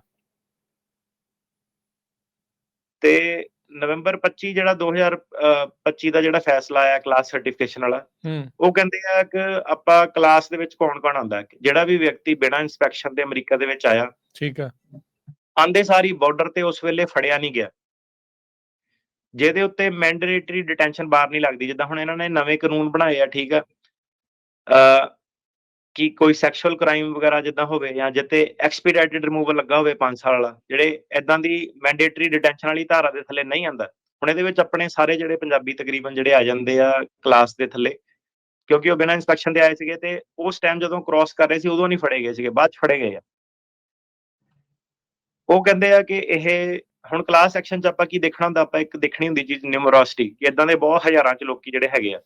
ਤੇ ਨਵੰਬਰ 25 ਜਿਹੜਾ 2025 ਦਾ ਜਿਹੜਾ ਫੈਸਲਾ ਆਇਆ ਕਲਾਸ ਸਰਟੀਫਿਕੇਸ਼ਨ ਵਾਲਾ, ਉਹ ਕਹਿੰਦੇ ਆ ਕਿ ਆਪਾਂ ਕਲਾਸ ਦੇ ਵਿੱਚ ਕੌਣ ਆਉਂਦਾ, ਜਿਹੜਾ ਵੀ ਵਿਅਕਤੀ ਬਿਨਾਂ ਇੰਸਪੈਕਸ਼ਨ ਦੇ ਅਮਰੀਕਾ ਦੇ ਵਿੱਚ ਆਇਆ, ਠੀਕ ਆ, ਆਂਦੇ ਸਾਰੀ ਬਾਰਡਰ ਤੇ ਉਸ ਵੇਲੇ ਫੜਿਆ ਨਹੀਂ ਗਿਆ, ਜਿਹਦੇ ਉੱਤੇ ਮੈਂਡੇਟਰੀ ਡਿਟੈਂਸ਼ਨ ਬਾਹਰ ਨਹੀਂ ਲੱਗਦੀ। ਜਿੱਦਾਂ ਹੁਣ ਇਹਨਾਂ ਨੇ ਨਵੇਂ ਕਾਨੂੰਨ ਬਣਾਏ ਆ, ਠੀਕ ਆ, ਕਿ ਕੋਈ ਸੈਕਸ਼ੂਅਲ ਕ੍ਰਾਈਮ ਵਗੈਰਾ ਜਿੱਦਾਂ ਹੋਵੇ ਜਾਂ ਜਿੱਤੇ ਐਕਸਪੀਡਾਈਟਡ ਰਿਮੂਵਲ ਲੱਗਾ ਹੋਵੇ 5 ਸਾਲ ਵਾਲਾ, ਜਿਹੜੇ ਏਦਾਂ ਦੀ ਮੈਂਡੇਟਰੀ ਡਿਟੈਂਸ਼ਨ ਵਾਲੀ ਧਾਰਾ ਦੇ ਥੱਲੇ ਨਹੀਂ ਆਂਦਾ। ਹੁਣ ਇਹਦੇ ਵਿੱਚ ਆਪਣੇ ਸਾਰੇ ਜਿਹੜੇ ਪੰਜਾਬੀ ਤਕਰੀਬਨ ਜਿਹੜੇ ਆ ਜਾਂਦੇ ਆ ਕਲਾਸ ਦੇ ਥੱਲੇ, ਕਿਉਂਕਿ ਉਹ ਬਿਨਾਂ ਇੰਸਪੈਕਸ਼ਨ ਦੇ ਆਏ ਸੀਗੇ ਤੇ ਉਸ ਟਾਈਮ ਜਦੋਂ ਕ੍ਰਾਸ ਕਰ ਰਹੇ ਸੀ ਉਦੋਂ ਨਹੀਂ ਫੜੇ ਗਏ ਸੀਗੇ, ਬਾਅਦ 'ਚ ਫੜੇ ਗਏ ਆ। ਉਹ ਕਹਿੰਦੇ ਆ ਕਿ ਇਹ ਹੁਣ ਕਲਾਸ ਐਕਸ਼ਨ 'ਚ ਆਪਾਂ ਕੀ ਦੇਖਣਾ ਹੁੰਦਾ, ਆਪਾਂ ਇੱਕ ਦੇਖਣੀ ਹੁੰਦੀ ਚੀਜ਼ ਨਿਊਮਰੋਸਿਟੀ, ਕਿ ਏਦਾਂ ਦੇ ਬਹੁਤ ਹਜ਼ਾਰਾਂ 'ਚ ਲੋਕੀ ਜਿਹੜੇ ਹੈਗੇ ਆ।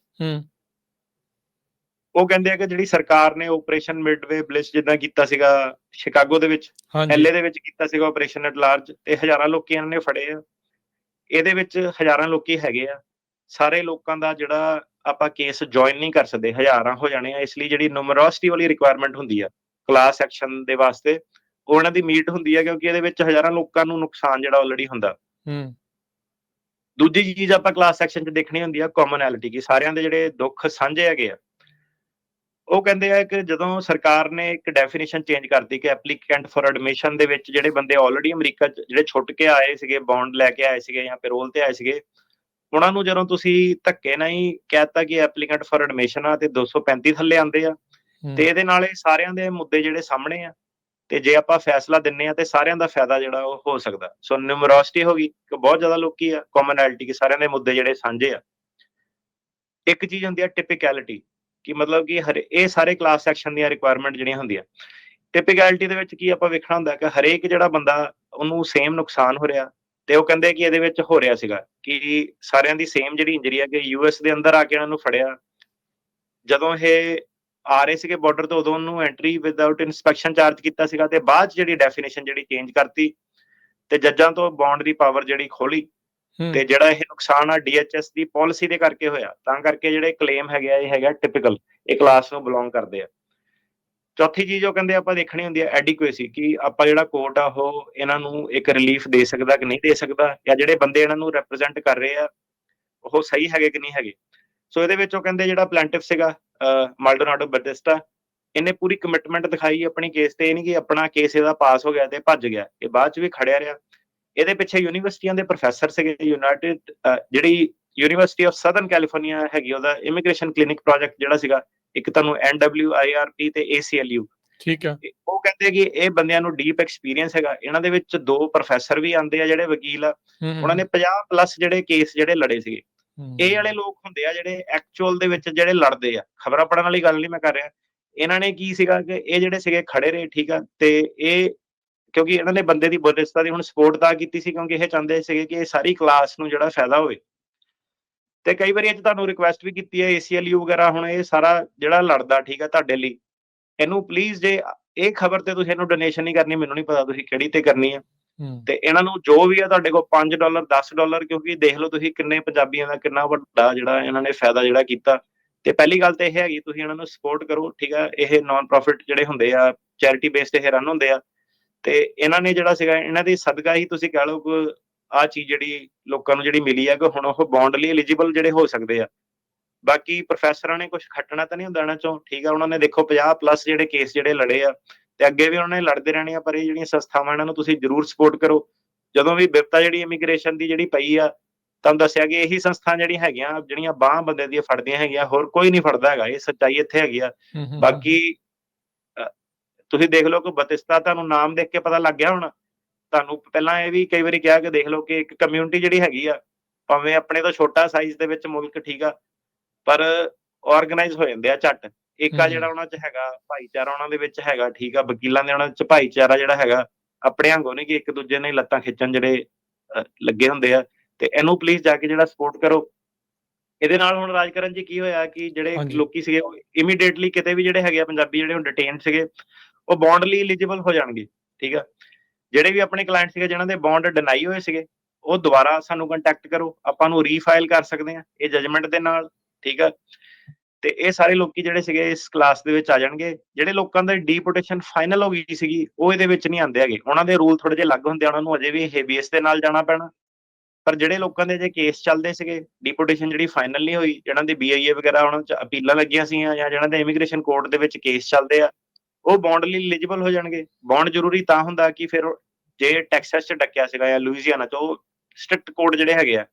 ਉਹ ਕਹਿੰਦੇ ਆ ਕਿ ਜਿਹੜੀ ਸਰਕਾਰ ਨੇ ਆਪਰੇਸ਼ਨ ਮਿਡਵੇ ਬਲਿਸ ਜਿੱਦਾਂ ਕੀਤਾ ਸੀਗਾ ਸ਼ਿਕਾਗੋ ਦੇ ਵਿੱਚ, LA ਦੇ ਵਿੱਚ ਕੀਤਾ ਸੀਗਾ ਆਪਰੇਸ਼ਨ ਐਟ ਲਾਰਜ, ਤੇ ਹਜ਼ਾਰਾਂ ਲੋਕੀ ਇਹਨਾਂ ਨੇ ਫੜੇ ਆ। ਇਹਦੇ ਵਿੱਚ ਹਜ਼ਾਰਾਂ ਲੋਕੀ ਹੈਗੇ ਆ, ਸਾਰੇ ਲੋਕਾਂ ਦਾ ਜਿਹੜਾ ਆਪਾਂ ਕੇਸ ਜੁਆਇਨ ਨਹੀਂ ਕਰ ਸਕਦੇ, ਹਜ਼ਾਰਾਂ ਹੋ ਜਾਣੇ ਆ। ਇਸ ਲਈ ਜਿਹੜੀ ਨਿਊਮਰੋਸਿਟੀ ਵਾਲੀ ਰਿਕੁਆਇਰਮੈਂਟ ਹੁੰਦੀ ਆ ਕਲਾਸ ਐਕਸ਼ਨ ਦੇ ਵਾਸਤੇ, ਉਹ ਉਹਨਾਂ ਦੀ ਮੀਟ ਹੁੰਦੀ ਆ, ਕਿਉਂਕਿ ਇਹਦੇ ਵਿੱਚ ਹਜ਼ਾਰਾਂ ਲੋਕਾਂ ਨੂੰ ਨੁਕਸਾਨ ਜਿਹੜਾ ਆਲਰੇਡੀ ਹੁੰਦਾ। ਦੂਜੀ ਚੀਜ਼ ਆਪਾਂ ਕਲਾਸ ਐਕਸ਼ਨ 'ਚ ਦੇਖਣੀ ਹੁੰਦੀ ਆ ਕਾਮਨੈਲਿਟੀ, ਕਿ ਸਾਰਿਆਂ ਦੇ ਜਿਹੜੇ ਦੁੱਖ ਸਾਂਝੇ ਹੈਗੇ ਆ। ਉਹ ਕਹਿੰਦੇ ਆ ਕਿ ਜਦੋਂ ਸਰਕਾਰ ਨੇ ਇੱਕ ਡੈਫੀਨੇਸ਼ਨ ਚੇਂਜ ਕਰਤੀ ਕਿ ਐਪਲੀਕੈਂਟ ਫॉर ਐਡਮਿਸ਼ਨ ਦੇ ਵਿੱਚ ਜਿਹੜੇ ਬੰਦੇ ਆਲਰੇਡੀ ਅਮਰੀਕਾ 'ਚ ਜਿਹੜੇ ਛੁੱਟ ਕੇ ਆਏ ਸੀਗੇ, ਬੌਂਡ ਲੈ ਕੇ ਆਏ ਸੀਗੇ ਜਾਂ ਪੈਰੋਲ ਤੇ ਆਏ ਸੀਗੇ, ਉਹਨਾਂ ਨੂੰ ਜਦੋਂ ਤੁਸੀਂ ਧੱਕੇ ਨਾਲ ਹੀ ਕਹਿਤਾ ਕਿ ਐਪਲੀਕੈਂਟ ਫॉर ਐਡਮਿਸ਼ਨ ਆ ਤੇ 235 ਥੱਲੇ ਆਉਂਦੇ ਆ, ਤੇ ਇਹਦੇ ਨਾਲ ਇਹ ਸਾਰਿਆਂ ਦੇ ਮੁੱਦੇ ਜਿਹੜੇ ਸਾਹਮਣੇ ਆ, ਤੇ ਜੇ ਆਪਾਂ ਫੈਸਲਾ ਦਿੰਨੇ ਆ ਤੇ ਸਾਰਿਆਂ ਦਾ ਫਾਇਦਾ ਜਿਹੜਾ ਉਹ ਹੋ ਸਕਦਾ। ਸੋ ਨਿਊਮਰੋਸਿਟੀ ਹੋ ਗਈ ਕਿ ਬਹੁਤ ਜ਼ਿਆਦਾ ਲੋਕੀ ਆ, ਕਾਮਨੈਲਿਟੀ ਕਿ ਸਾਰਿਆਂ ਦੇ ਮੁੱਦੇ ਜਿਹੜੇ ਸਾਂਝੇ ਆ। ਇੱਕ ਚੀਜ਼ ਹੁੰਦੀ ਆ ਟਿਪੀਕੈਲਿਟੀ, ਕਿ ਮਤਲਬ ਕਿ ਇਹ ਸਾਰੇ ਕਲਾਸ ਸੈਕਸ਼ਨ ਦੀਆਂ ਰਿਕੁਆਇਰਮੈਂਟ ਜਿਹੜੀਆਂ ਹੁੰਦੀਆਂ। ਟਿਪੀਕੈਲਿਟੀ ਦੇ ਵਿੱਚ ਕੀ ਆਪਾਂ ਵੇਖਣਾ ਹੁੰਦਾ ਕਿ ਹਰੇਕ ਜਿਹੜਾ ਬੰਦਾ ਉਹਨੂੰ ਸੇਮ ਨੁਕਸਾਨ ਹੋ ਰਿਹਾ, ਤੇ ਉਹ ਕਹਿੰਦੇ ਕਿ ਇਹਦੇ ਵਿੱਚ ਹੋ ਰਿਹਾ ਸੀਗਾ ਕਿ ਸਾਰਿਆਂ ਦੀ ਸੇਮ ਜਿਹੜੀ ਇੰਜਰੀ ਹੈ ਕਿ US ਦੇ ਅੰਦਰ ਆ ਕੇ ਇਹਨਾਂ ਨੂੰ ਫੜਿਆ, ਜਦੋਂ ਇਹ ਆ ਰਹੇ ਸੀਗੇ ਬਾਰਡਰ ਤੋਂ, ਉਦੋਂ ਉਹਨੂੰ ਐਂਟਰੀ ਵਿਦਆਊਟ ਇਨਸਪੈਕਸ਼ਨ ਚਾਰਜ ਕੀਤਾ ਸੀਗਾ, ਤੇ ਬਾਅਦ 'ਚ ਜਿਹੜੀ ਡੈਫੀਨੇਸ਼ਨ ਜਿਹੜੀ ਚੇਂਜ ਕਰਤੀ ਤੇ ਜੱਜਾਂ ਤੋਂ ਬੌਂਡ ਦੀ ਪਾਵਰ ਜਿਹੜੀ ਖੋਲੀ, ਤੇ ਜਿਹੜਾ ਇਹ ਨੁਕਸਾਨ ਆ DHS ਦੀ ਪਾਲਿਸੀ ਦੇ ਕਰਕੇ ਹੋਇਆ, ਤਾਂ ਕਰਕੇ ਜਿਹੜੇ ਕਲੇਮ ਹੈਗੇ ਆ ਇਹ ਹੈਗਾ ਟਿਪੀਕਲ, ਇਹ ਕਲਾਸ ਨੂੰ ਬਿਲੋਂਗ ਕਰਦੇ ਆ। ਚੌਥੀ ਚੀਜ਼ ਉਹ ਕਹਿੰਦੇ ਆਪਾਂ ਦੇਖਣੀ ਹੁੰਦੀ ਹੈ ਐਡਿਕੁਏਸੀ, ਕਿ ਆਪਾਂ ਜਿਹੜਾ ਕੋਰਟ ਆ ਉਹ ਇਹਨਾਂ ਨੂੰ ਇੱਕ ਰਿਲੀਫ ਦੇ ਸਕਦਾ ਕਿ ਨਹੀਂ ਦੇ ਸਕਦਾ, ਜਾਂ ਜਿਹੜੇ ਬੰਦੇ ਇਹਨਾਂ ਨੂੰ ਰਿਪਰੈਜ਼ੈਂਟ ਕਰ ਰਹੇ ਆ ਉਹ ਸਹੀ ਹੈਗੇ ਕਿ ਨਹੀਂ ਹੈਗੇ। ਸੋ ਇਹਦੇ ਵਿੱਚ ਉਹ ਕਹਿੰਦੇ ਜਿਹੜਾ ਪਲੈਂਟਿਫ ਸੀਗਾ ਮਾਲਡੋਨਾਡੋ ਬੈਟਿਸਟਾ, ਇਹਨੇ ਪੂਰੀ ਕਮਿਟਮੈਂਟ ਦਿਖਾਈ ਆਪਣੀ ਕੇਸ ਤੇ, ਇਹ ਨਹੀਂ ਕਿ ਆਪਣਾ ਕੇਸ ਇਹਦਾ ਪਾਸ ਹੋ ਗਿਆ ਤੇ ਭੱਜ ਗਿਆ, ਇਹ ਬਾਅਦ 'ਚ ਵੀ ਖੜਿਆ ਰਿਹਾ। ਇਹਦੇ ਪਿੱਛੇ ਯੂਨੀਵਰਸਿਟੀਆਂ ਦੇ ਪ੍ਰੋਫੈਸਰ ਸੀਗੇ, ਜਿਹੜੀ ਯੂਨੀਵਰਸਿਟੀ ਆਫ ਸਦਰਨ ਕੈਲੀਫੋਰਨੀਆ ਹੈਗੀ, ਉਹਦਾ ਇਮੀਗ੍ਰੇਸ਼ਨ ਕਲੀਨਿਕ ਪ੍ਰੋਜੈਕਟ ਜਿਹੜਾ ਸੀਗਾ, ਇੱਕ ਤੁਹਾਨੂੰ NWIRP ਤੇ ACLU, ਠੀਕ ਹੈ। ਉਹ ਕਹਿੰਦੇ ਕਿ ਇਹ ਬੰਦਿਆਂ ਨੂੰ ਡੀਪ ਐਕਸਪੀਰੀਅੰਸ ਹੈਗਾ। ਇਹਨਾਂ ਦੇ ਵਿੱਚ 2 ਪ੍ਰੋਫੈਸਰ ਵੀ ਆਉਂਦੇ ਆ ਜਿਹੜੇ ਵਕੀਲ ਆ, ਉਹਨਾਂ ਨੇ 50+ ਜਿਹੜੇ ਕੇਸ ਜਿਹੜੇ ਲੜੇ ਸੀਗੇ। ਇਹ ਵਾਲੇ ਲੋਕ ਹੁੰਦੇ ਆ ਜਿਹੜੇ ਐਕਚੁਅਲ ਦੇ ਵਿੱਚ ਜਿਹੜੇ ਲੜਦੇ ਆ, ਖਬਰਾਂ ਪੜਨ ਵਾਲੀ ਗੱਲ ਨਹੀਂ ਮੈਂ ਕਰ ਰਿਹਾ। ਇਹਨਾਂ ਨੇ ਕੀ ਸੀਗਾ ਕਿ ਇਹ ਜਿਹੜੇ ਸੀਗੇ ਖੜੇ ਰਹੇ, ਠੀਕ ਆ, ਤੇ ਇਹ ਕਿਉਂਕਿ ਇਹਨਾਂ ਨੇ ਬੰਦੇ ਦੀ ਬੋਧਿਸਤਾ ਦੀ ਹੁਣ ਸਪੋਰਟ ਤਾਂ ਕੀਤੀ ਸੀ, ਕਿਉਂਕਿ ਇਹ ਚਾਹੁੰਦੇ ਸੀਗੇ ਕਿ ਇਹ ਸਾਰੀ ਕਲਾਸ ਨੂੰ ਜਿਹੜਾ ਫਾਇਦਾ ਹੋਵੇ। ਤੇ ਕਈ ਵਾਰੀ ਅੱਜ ਤੁਹਾਨੂੰ ਰਿਕੁਐਸਟ ਵੀ ਕੀਤੀ ਹੈ ACLU ਵਗੈਰਾ, ਹੁਣ ਇਹ ਸਾਰਾ ਜਿਹੜਾ ਲੜਦਾ, ਠੀਕ ਆ, ਤੁਹਾਡੇ ਲਈ ਇਹਨੂੰ ਪਲੀਜ਼, ਜੇ ਇਹ ਖਬਰ ਤੇ ਤੁਸੀਂ ਇਹਨੂੰ ਡੋਨੇਸ਼ਨ ਨਹੀਂ ਕਰਨੀ, ਮੈਨੂੰ ਨਹੀਂ ਪਤਾ ਤੁਸੀਂ ਕਿਹੜੀ ਤੇ ਕਰਨੀ ਆ, ਤੇ ਇਹਨਾਂ ਨੂੰ ਜੋ ਵੀ ਆ ਤੁਹਾਡੇ ਕੋਲ $5 $10, ਕਿਉਂਕਿ ਦੇਖ ਲਓ ਤੁਸੀਂ ਕਿੰਨੇ ਪੰਜਾਬੀਆਂ ਦਾ ਕਿੰਨਾ ਵੱਡਾ ਜਿਹੜਾ ਇਹਨਾਂ ਨੇ ਫਾਇਦਾ ਜਿਹੜਾ ਕੀਤਾ। ਤੇ ਪਹਿਲੀ ਗੱਲ ਤੇ ਇਹ ਹੈਗੀ ਤੁਸੀਂ ਇਹਨਾਂ ਨੂੰ ਸਪੋਰਟ ਕਰੋ, ਠੀਕ ਆ। ਇਹ ਨਾਨ ਪ੍ਰੋਫਿਟ ਜਿਹੜੇ ਹੁੰਦੇ ਆ, ਚੈਰਿਟੀ ਬੇਸਡ ਇਹ ਰਨ ਹੁੰਦੇ ਆ, ਤੇ ਇਹਨਾਂ ਨੇ ਜਿਹੜਾ ਸੀਗਾ ਇਹਨਾਂ ਦੀ ਸਦਕਾ ਹੀ ਤੁਸੀਂ ਕਹਿ ਲਓ ਕਿ ਆਹ ਚੀਜ਼ ਜਿਹੜੀ ਲੋਕਾਂ ਨੂੰ ਜਿਹੜੀ ਮਿਲੀ ਹੈ ਕਿ ਹੁਣ ਉਹ ਬੌਂਡ ਲਈ ਐਲੀਜੀਬਲ ਜਿਹੜੇ ਹੋ ਸਕਦੇ ਆ। ਬਾਕੀ ਪ੍ਰੋਫੈਸਰਾਂ ਨੇ ਕੁਝ ਖੱਟਣਾ ਤਾਂ ਨਹੀਂ ਹੁੰਦਾ ਇਹਨਾਂ ਚੋਂ, ਠੀਕ ਆ। ਉਹਨਾਂ ਨੇ ਦੇਖੋ 50+ ਜਿਹੜੇ ਕੇਸ ਜਿਹੜੇ ਲੜੇ ਆ, ਤੇ ਅੱਗੇ ਵੀ ਉਹਨਾਂ ਨੇ ਲੜਦੇ ਰਹਿਣੇ ਆ। ਪਰ ਇਹ ਜਿਹੜੀਆਂ ਸੰਸਥਾਵਾਂ ਇਹਨਾਂ ਨੂੰ ਤੁਸੀਂ ਜ਼ਰੂਰ ਸਪੋਰਟ ਕਰੋ। ਜਦੋਂ ਵੀ ਬਿਪਤਾ ਜਿਹੜੀ ਇਮੀਗ੍ਰੇਸ਼ਨ ਦੀ ਜਿਹੜੀ ਪਈ ਆ, ਤੁਹਾਨੂੰ ਦੱਸਿਆ ਕਿ ਇਹੀ ਸੰਸਥਾ ਜਿਹੜੀ ਹੈਗੀਆਂ ਜਿਹੜੀਆਂ ਬਾਂਹ ਬੰਦੇ ਦੀਆਂ ਫੜਦੀਆਂ ਹੈਗੀਆਂ, ਹੋਰ ਕੋਈ ਨਹੀਂ ਫੜਦਾ ਹੈਗਾ। ਇਹ ਸੱਚਾਈ ਇੱਥੇ ਹੈਗੀ ਆ। ਬਾਕੀ ਤੁਸੀਂ ਦੇਖ ਲਓ ਕਿ ਬਤਿਸਤਾ, ਤੁਹਾਨੂੰ ਨਾਮ ਦੇਖ ਕੇ ਪਤਾ ਲੱਗ ਗਿਆ ਹੁਣ। ਤੁਹਾਨੂੰ ਪਹਿਲਾਂ ਇਹ ਵੀ ਕਈ ਵਾਰੀ ਕਿਹਾ ਕਿ ਦੇਖ ਲਓ ਕਿ ਇੱਕ ਕਮਿਊਨਿਟੀ ਜਿਹੜੀ ਹੈਗੀ ਆ, ਭਾਵੇਂ ਆਪਣੇ ਤੋਂ ਛੋਟਾ ਸਾਈਜ਼ ਦੇ ਵਿੱਚ ਮੁਲਕ, ਠੀਕ ਆ, ਪਰ ਆਰਗੇਨਾਈਜ਼ ਹੋ ਜਾਂਦੇ ਆ ਝੱਟ। ਏਕਾ ਜਿਹੜਾ ਉਹਨਾਂ 'ਚ ਹੈਗਾ, ਭਾਈਚਾਰਾ ਉਹਨਾਂ ਦੇ ਵਿੱਚ ਹੈਗਾ, ਠੀਕ ਆ। ਵਕੀਲਾਂ ਦੇ ਉਹਨਾਂ 'ਚ ਭਾਈਚਾਰਾ ਜਿਹੜਾ ਹੈਗਾ, ਆਪਣੇ ਵਾਂਗੂ ਨਹੀਂ ਕਿ ਇੱਕ ਦੂਜੇ ਨੇ ਲੱਤਾਂ ਖਿੱਚਣ ਜਿਹੜੇ ਲੱਗੇ ਹੁੰਦੇ ਆ। ਤੇ ਇਹਨੂੰ ਪਲੀਜ਼ ਜਾ ਕੇ ਜਿਹੜਾ ਸਪੋਰਟ ਕਰੋ। ਇਹਦੇ ਨਾਲ ਹੁਣ ਰਾਜਕਰਨ ਜੀ ਕੀ ਹੋਇਆ ਕਿ ਜਿਹੜੇ ਲੋਕੀ ਸੀਗੇ ਉਹ ਇਮੀਡੀਏਟਲੀ ਕਿਤੇ ਵੀ ਜਿਹੜੇ ਹੈਗੇ ਆ ਪੰਜਾਬੀ ਜਿਹੜੇ ਹੁਣ ਡਿਟੇਨ ਸੀਗੇ, ਉਹ ਬੌਂਡ ਲਈ ਐਲੀਜੀਬਲ ਹੋ ਜਾਣਗੇ, ਠੀਕ ਆ। ਜਿਹੜੇ ਵੀ ਆਪਣੇ ਕਲਾਇੰਟ ਸੀਗੇ ਜਿਨ੍ਹਾਂ ਦੇ ਬੌਂਡ ਡਿਨਾਈ ਹੋਏ ਸੀਗੇ, ਉਹ ਦੁਬਾਰਾ ਸਾਨੂੰ ਕੰਟੈਕਟ ਕਰੋ, ਆਪਾਂ ਨੂੰ ਰੀਫਾਈਲ ਕਰ ਸਕਦੇ ਆ ਇਹ ਜਜਮੈਂਟ ਦੇ ਨਾਲ, ਠੀਕ ਆ। ਤੇ ਇਹ ਸਾਰੇ ਲੋਕੀ ਜਿਹੜੇ ਸੀਗੇ ਇਸ ਕਲਾਸ ਦੇ ਵਿੱਚ ਆ ਜਾਣਗੇ। ਜਿਹੜੇ ਲੋਕਾਂ ਦਾ ਡੀਪੋਰਟੇਸ਼ਨ ਫਾਈਨਲ ਹੋ ਗਈ ਸੀਗੀ, ਉਹ ਇਹਦੇ ਵਿੱਚ ਨਹੀਂ ਆਉਂਦੇ ਹੈਗੇ। ਉਹਨਾਂ ਦੇ ਰੂਲ ਥੋੜੇ ਜਿਹੇ ਅਲੱਗ ਹੁੰਦੇ ਆ, ਉਹਨਾਂ ਨੂੰ ਅਜੇ ਵੀ ਹੇਬੀਅਸ ਦੇ ਨਾਲ ਜਾਣਾ ਪੈਣਾ। ਪਰ ਜਿਹੜੇ ਲੋਕਾਂ ਦੇ ਜੇ ਕੇਸ ਚੱਲਦੇ ਸੀਗੇ, ਡੀਪੋਰਟੇਸ਼ਨ ਜਿਹੜੀ ਫਾਈਨਲ ਨਹੀਂ ਹੋਈ, ਜਿਹਨਾਂ ਦੀ BIA ਵਗੈਰਾ ਉਹਨਾਂ 'ਚ ਅਪੀਲਾਂ ਲੱਗੀਆਂ ਸੀਗੀਆਂ, ਜਾਂ ਜਿਹਨਾਂ ਦੇ ਇਮੀਗ੍ਰੇਸ਼ਨ ਕੋਰਟ ਦੇ ਵਿੱਚ ਕੇਸ ਚੱਲਦੇ ਆ, ਉਹ ਬੌਂਡ ਲਈ ਐਲੀਜੀਬਲ ਹੋ ਜਾਣਗੇ। ਬੌਂਡ ਜ਼ਰੂਰੀ ਤਾਂ ਹੁੰਦਾ ਕਿ ਫਿਰ ਜੇ ਟੈਕਸਾਸ 'ਚ ਡੱਕਿਆ ਸੀਗਾ ਜਾਂ ਲੁਈਜ਼ੀਆਨਾ 'ਚ, ਉਹ ਸਟ੍ਰਿਕਟ ਕੋਡ ਜਿਹੜੇ ਹੈਗੇ ਆ,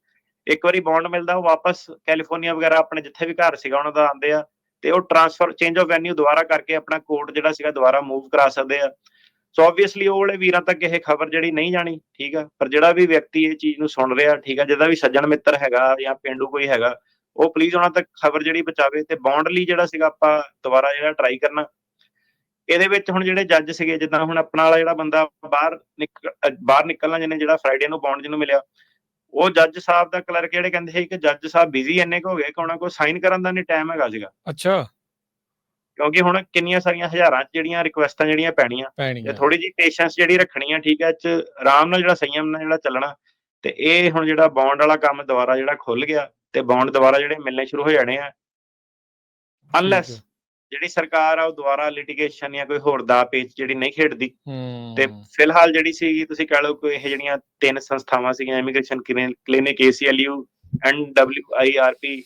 ਇੱਕ ਵਾਰੀ ਬੌਂਡ ਮਿਲਦਾ ਉਹ ਵਾਪਸ ਕੈਲੀਫੋਰਨੀਆ ਵਗੈਰਾ ਆਪਣੇ ਜਿੱਥੇ ਵੀ ਘਰ ਸੀਗਾ ਉਹਨਾਂ ਦਾ ਆਉਂਦੇ ਆ, ਤੇ ਉਹ ਟ੍ਰਾਂਸਫਰ ਚੇਂਜ ਆਫ ਵੈਨਿਊ ਦੁਬਾਰਾ ਕਰਕੇ ਆਪਣਾ ਕੋਰਟ ਜਿਹੜਾ ਸੀਗਾ ਦੁਬਾਰਾ ਮੂਵ ਕਰਾ ਸਕਦੇ ਆ। ਸੋ ਆਬਵੀਅਸਲੀ ਉਹ ਵਾਲੇ ਵੀਰਾਂ ਤੱਕ ਇਹ ਖਬਰ ਜਿਹੜੀ ਨਹੀਂ ਜਾਣੀ, ਠੀਕ ਆ। ਪਰ ਜਿਹੜਾ ਵੀ ਵਿਅਕਤੀ ਇਹ ਚੀਜ਼ ਨੂੰ ਸੁਣ ਰਿਹਾ, ਠੀਕ ਆ, ਜਿਹਦਾ ਵੀ ਸੱਜਣ ਮਿੱਤਰ ਹੈਗਾ ਜਾਂ ਪੇਂਡੂ ਕੋਈ ਹੈਗਾ, ਉਹ ਪਲੀਜ਼ ਉਹਨਾਂ ਤੱਕ ਖਬਰ ਜਿਹੜੀ ਪਹੁੰਚਾਵੇ। ਤੇ ਬੌਂਡ ਲਈ ਜਿਹੜਾ ਸੀਗਾ ਆਪਾਂ ਦੁਬਾਰਾ ਜਿਹੜਾ ਟਰਾਈ ਕਰਨਾ। ਇਹਦੇ ਵਿੱਚ ਹੁਣ ਜਿਹੜੇ ਜੱਜ ਸੀਗੇ, ਜਿੱਦਾਂ ਹੁਣ ਆਪਣਾ ਵਾਲਾ ਜਿਹੜਾ ਬੰਦਾ ਬਾਹਰ ਨਿਕਲਣਾ, ਜਿਹਨੇ ਜਿਹੜਾ ਫਰਾਈਡੇ ਨੂੰ ਬੌਂਡ ਜਿਹਨੂੰ ਮਿਲਿਆ, ਉਹ ਜੱਜ ਸਾਹਿਬ ਦਾ ਕਲਰਕ ਜਿਹੜੇ ਕਹਿੰਦੇ ਸੀ ਕਿ ਜੱਜ ਸਾਹਿਬ ਬਿਜ਼ੀ ਇੰਨੇ ਕੁ ਹੋ ਗਏ ਕਿ ਉਹਨਾਂ ਕੋਲ ਸਾਈਨ ਕਰਨ ਦਾ ਨਹੀਂ ਟਾਈਮ ਹੈਗਾ ਸੀਗਾ। ਅੱਛਾ। ਕਿਉਂਕਿ ਹੁਣ ਕਿੰਨੀਆਂ ਸਾਰੀਆਂ ਹਜ਼ਾਰਾਂ ਜਿਹੜੀਆਂ ਰਿਕੁਐਸਟਾਂ ਜਿਹੜੀਆਂ ਪੈਣੀਆਂ, ਤੇ ਥੋੜੀ ਜਿਹੀ ਪੇਸ਼ੈਂਸ ਜਿਹੜੀ ਰੱਖਣੀ ਆ, ਠੀਕ ਹੈ, ਚ ਆਰਾਮ ਨਾਲ ਜਿਹੜਾ ਸੰਯਮ ਨਾਲ ਜਿਹੜਾ ਚੱਲਣਾ। ਤੇ ਇਹ ਹੁਣ ਜਿਹੜਾ ਬੌਂਡ ਵਾਲਾ ਕੰਮ ਦੁਬਾਰਾ ਜਿਹੜਾ ਖੁੱਲ ਗਿਆ, ਤੇ ਬੌਂਡ ਦੁਬਾਰਾ ਜਿਹੜੇ ਮਿਲਣੇ ਸ਼ੁਰੂ ਹੋ ਜਾਣੇ ਆ, ਅਨਲੈਸ ਜਿਹੜੀ ਸਰਕਾਰ ਆ ਉਹ ਦੁਬਾਰਾ ਲਿਟੀਗੇਸ਼ਨ ਜਾਂ ਕੋਈ ਹੋਰ ਦਾ ਪੇਚ ਜਿਹੜੀ ਨਹੀਂ ਖੇਡਦੀ। ਤੇ ਫਿਲਹਾਲ ਜਿਹੜੀ ਸੀਗੀ, ਤੁਸੀਂ ਕਹਿ ਲਓ ਕੋਈ ਇਹ ਜਿਹੜੀਆਂ 3 ਸੰਸਥਾਵਾਂ ਸੀਗੀਆਂ, ਇਮੀਗ੍ਰੇਸ਼ਨ ਕਲੀਨਿਕ, ACLU, NWIRP,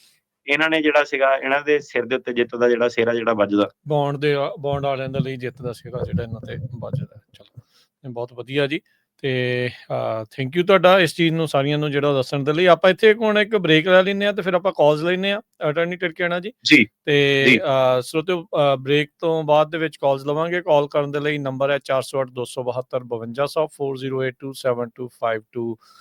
ਇਹਨਾਂ ਨੇ ਜਿਹੜਾ ਸੀਗਾ, ਇਹਨਾਂ ਦੇ ਸਿਰ ਦੇ ਉੱਤੇ ਜਿੱਤ ਦਾ ਜਿਹੜਾ ਸਿਹਰਾ ਜਿਹੜਾ ਵੱਜਦਾ, ਬੌਂਡ ਵਾਲਿਆਂ ਦੇ ਲਈ ਜਿੱਤ ਦਾ ਸਿਹਰਾ ਜਿਹੜਾ ਇਹਨਾਂ ਤੇ ਵੱਜਦਾ। ਚਲੋ, ਬਹੁਤ ਵਧੀਆ ਜੀ। ਤੇ ਥੈਂਕ ਯੂ ਤੁਹਾਡਾ ਇਸ ਚੀਜ਼ ਨੂੰ ਸਾਰੀਆਂ ਨੂੰ ਜਿਹੜਾ ਦੱਸਣ ਦੇ ਲਈ। ਆਪਾਂ ਇੱਥੇ ਹੁਣ ਇੱਕ ਬ੍ਰੇਕ ਲੈ ਲੈਂਦੇ ਹਾਂ ਤੇ ਫਿਰ ਆਪਾਂ ਕਾਲਸ ਲੈਂਦੇ ਹਾਂ, ਅਟਰਨੀ ਟਿਰਕੇਣਾ ਜੀ। ਤੇ ਸਰੋਤਿਓ, ਬ੍ਰੇਕ ਤੋਂ ਬਾਅਦ ਦੇ ਵਿੱਚ ਕਾਲਸ ਲਵਾਂਗੇ। ਕਾਲ ਕਰਨ ਦੇ ਲਈ ਨੰਬਰ ਹੈ 408 272 5200, 4082725252।